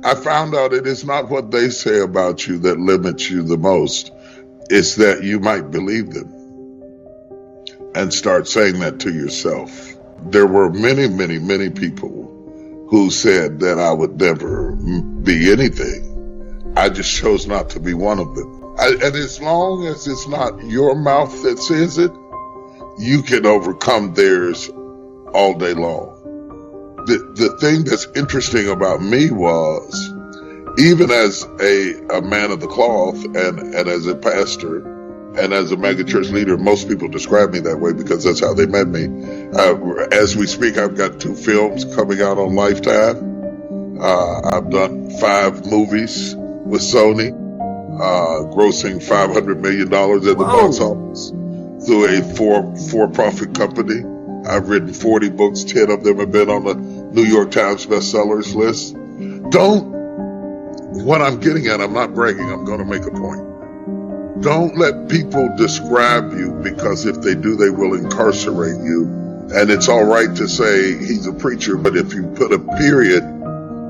I found out it is not what they say about you that limits you the most. It's that you might believe them and start saying that to yourself. There were many, many, many people who said that I would never be anything. I just chose not to be one of them. And as long as it's not your mouth that says it, you can overcome theirs all day long. The thing that's interesting about me was, even as a man of the cloth and as a pastor and as a megachurch leader, most people describe me that way because that's how they met me. As we speak, I've got 2 films coming out on Lifetime. I've done 5 movies with Sony, grossing $500 million at the box office through a for-profit company. I've written 40 books, 10 of them have been on the New York Times bestsellers list. What I'm getting at, I'm not bragging, I'm going to make a point. Don't let people describe you, because if they do, they will incarcerate you. And it's all right to say he's a preacher, but if you put a period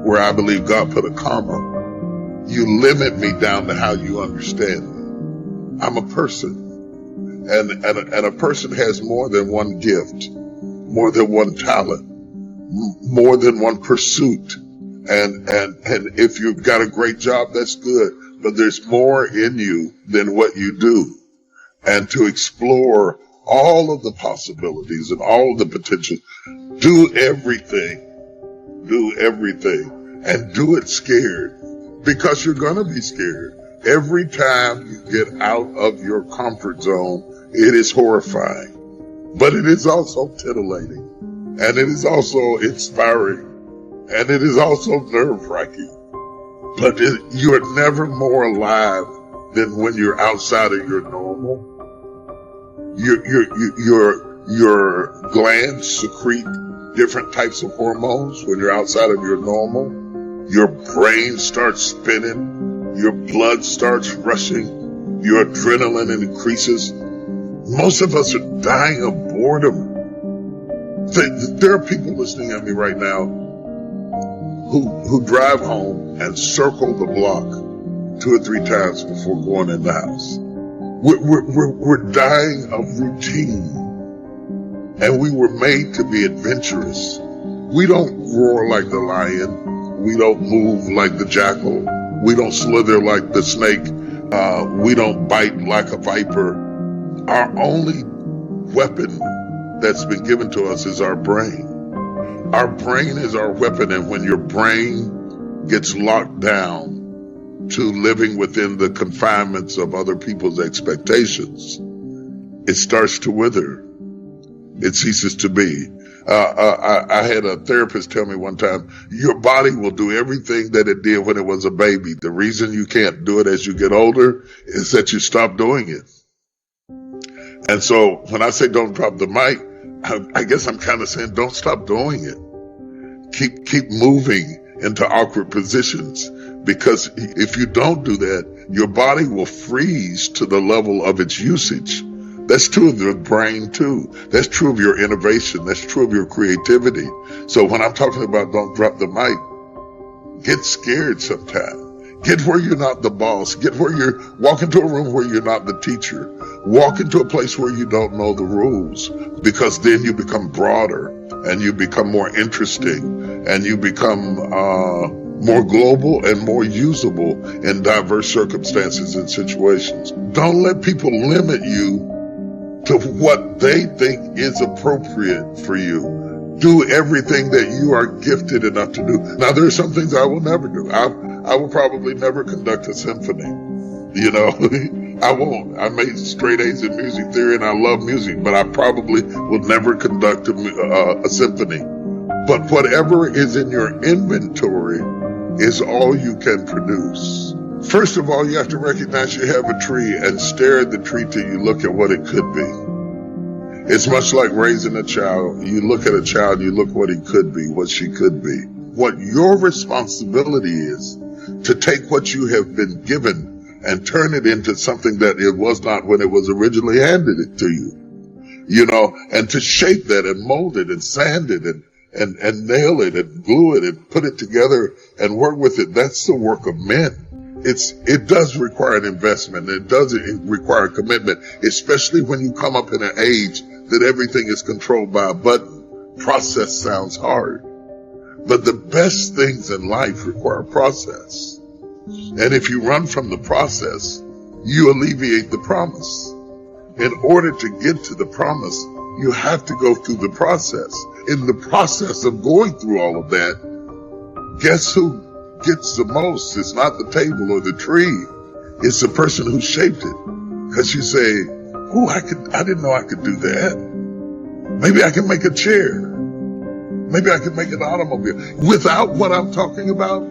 where I believe God put a comma, you limit me down to how you understand me. I'm a person. And a person has more than one gift, more than one talent, more than one pursuit. And if you've got a great job, that's good. But there's more in you than what you do. And to explore all of the possibilities and all of the potential, do everything, and do it scared, because you're going to be scared. Every time you get out of your comfort zone, it is horrifying, but it is also titillating, and it is also inspiring, and it is also nerve-wracking. But you are never more alive than when you're outside of your normal. Your glands secrete different types of hormones when you're outside of your normal. Your brain starts spinning. Your blood starts rushing. Your adrenaline increases. Most of us are dying of boredom. There are people listening at me right now who drive home and circle the block 2 or 3 times before going in the house. We're dying of routine, and we were made to be adventurous. We don't roar like the lion. We don't move like the jackal. We don't slither like the snake. We don't bite like a viper. Our only weapon that's been given to us is our brain. Our brain is our weapon, and when your brain gets locked down to living within the confinements of other people's expectations, it starts to wither. It ceases to be. I had a therapist tell me one time, your body will do everything that it did when it was a baby. The reason you can't do it as you get older is that you stop doing it. And so when I say don't drop the mic, I guess I'm kind of saying don't stop doing it. Keep moving into awkward positions, because if you don't do that, your body will freeze to the level of its usage. That's true of the brain too. That's true of your innovation. That's true of your creativity. So when I'm talking about don't drop the mic, get scared sometime. Get where you're not the boss. Walk into a room where you're not the teacher. Walk into a place where you don't know the rules, because then you become broader and you become more interesting and you become more global and more usable in diverse circumstances and situations. Don't let people limit you to what they think is appropriate for you. Do everything that you are gifted enough to do. Now, there are some things I will never do. I will probably never conduct a symphony. I won't. I made straight A's in music theory and I love music, but I probably will never conduct a symphony. But whatever is in your inventory is all you can produce. First of all, you have to recognize you have a tree and stare at the tree till you look at what it could be. It's much like raising a child. You look at a child, you look what he could be, what she could be. What your responsibility is to take what you have been given and turn it into something that it was not when it was originally handed it to you. And to shape that and mold it and sand it and nail it and glue it and put it together and work with it. That's the work of men. It does require an investment. It does require commitment, especially when you come up in an age that everything is controlled by a button. Process sounds hard, but the best things in life require process. And if you run from the process, you alleviate the promise. In order to get to the promise, you have to go through the process. In the process of going through all of that, guess who gets the most? It's not the table or the tree. It's the person who shaped it. Because you say, oh, I didn't know I could do that. Maybe I can make a chair. Maybe I can make an automobile. Without what I'm talking about,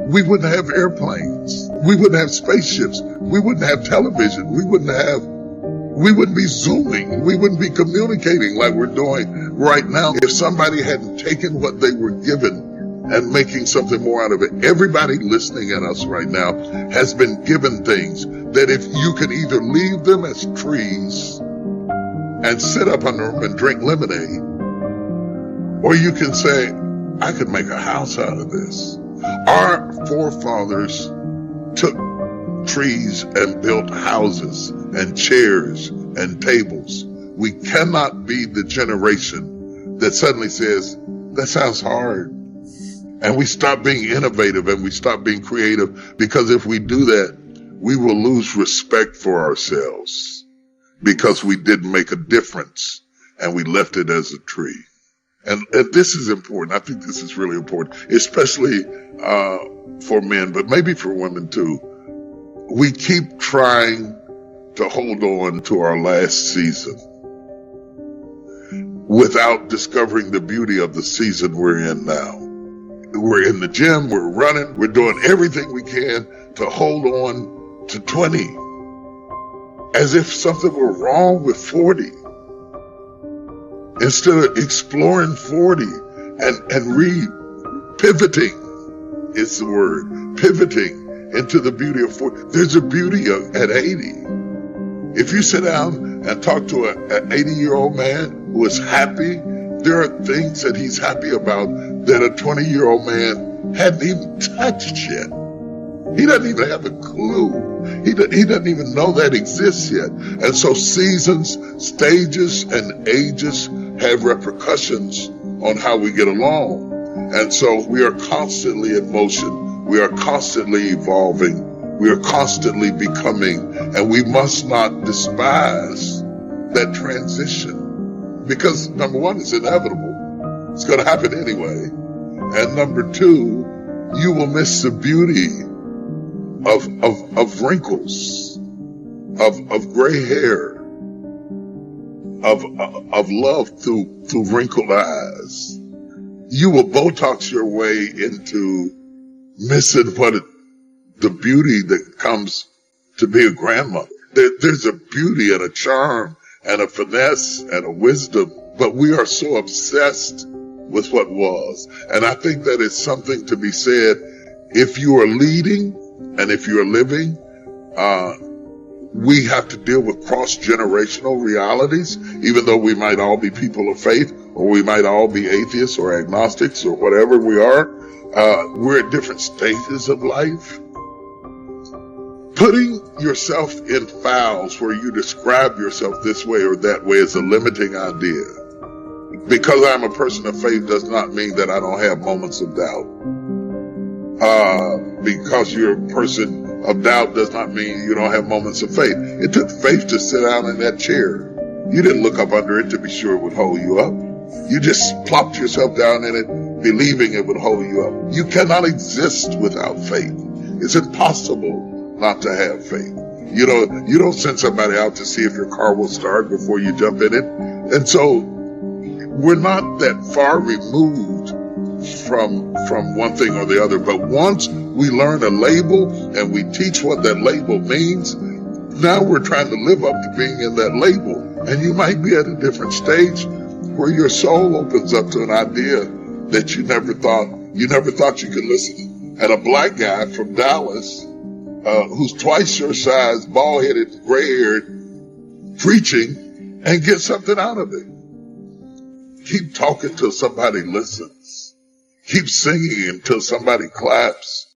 we wouldn't have airplanes. We wouldn't have spaceships. We wouldn't have television. We wouldn't be Zooming. We wouldn't be communicating like we're doing right now if somebody hadn't taken what they were given and making something more out of it. Everybody listening at us right now has been given things that if you can either leave them as trees and sit up under them and drink lemonade, or you can say, I could make a house out of this. Our forefathers took trees and built houses and chairs and tables. We cannot be the generation that suddenly says, that sounds hard. And we stop being innovative and we stop being creative, because if we do that, we will lose respect for ourselves because we didn't make a difference and we left it as a tree. And this is important. I think this is really important, especially for men, but maybe for women too. We keep trying to hold on to our last season without discovering the beauty of the season we're in now. We're in the gym, we're running, we're doing everything we can to hold on to 20, as if something were wrong with 40. Instead of exploring 40 and pivoting, it's the word, pivoting into the beauty of 40. There's a beauty at 80. If you sit down and talk to an 80-year-old man who is happy, there are things that he's happy about that a 20-year-old man hadn't even touched yet. He doesn't even have a clue. He doesn't even know that exists yet. And so seasons, stages, and ages have repercussions on how we get along. And so we are constantly in motion. We are constantly evolving. We are constantly becoming. And we must not despise that transition. Because number one, it's inevitable. It's going to happen anyway. And number two, you will miss the beauty of wrinkles, of gray hair, of love through wrinkled eyes. You will Botox your way into missing the beauty that comes to be a grandmother. There's a beauty and a charm and a finesse and a wisdom, but we are so obsessed with what was. And I think that it's something to be said. If you are leading and if you're living, we have to deal with cross-generational realities, even though we might all be people of faith, or we might all be atheists or agnostics or whatever we are. We're at different stages of life. Putting yourself in files where you describe yourself this way or that way is a limiting idea. Because I'm a person of faith does not mean that I don't have moments of doubt. Because you're a person of doubt does not mean you don't have moments of faith. It took faith to sit down in that chair. You didn't look up under it to be sure it would hold you up. You just plopped yourself down in it, believing it would hold you up. You cannot exist without faith. It's impossible not to have faith. You don't send somebody out to see if your car will start before you jump in it. And so we're not that far removed from one thing or the other. But once we learn a label and we teach what that label means, now we're trying to live up to being in that label. And you might be at a different stage where your soul opens up to an idea that you never thought you could listen to. And a black guy from Dallas, who's twice your size, bald-headed, gray-haired, preaching and get something out of it. Keep talking till somebody listens. Keep singing until somebody claps.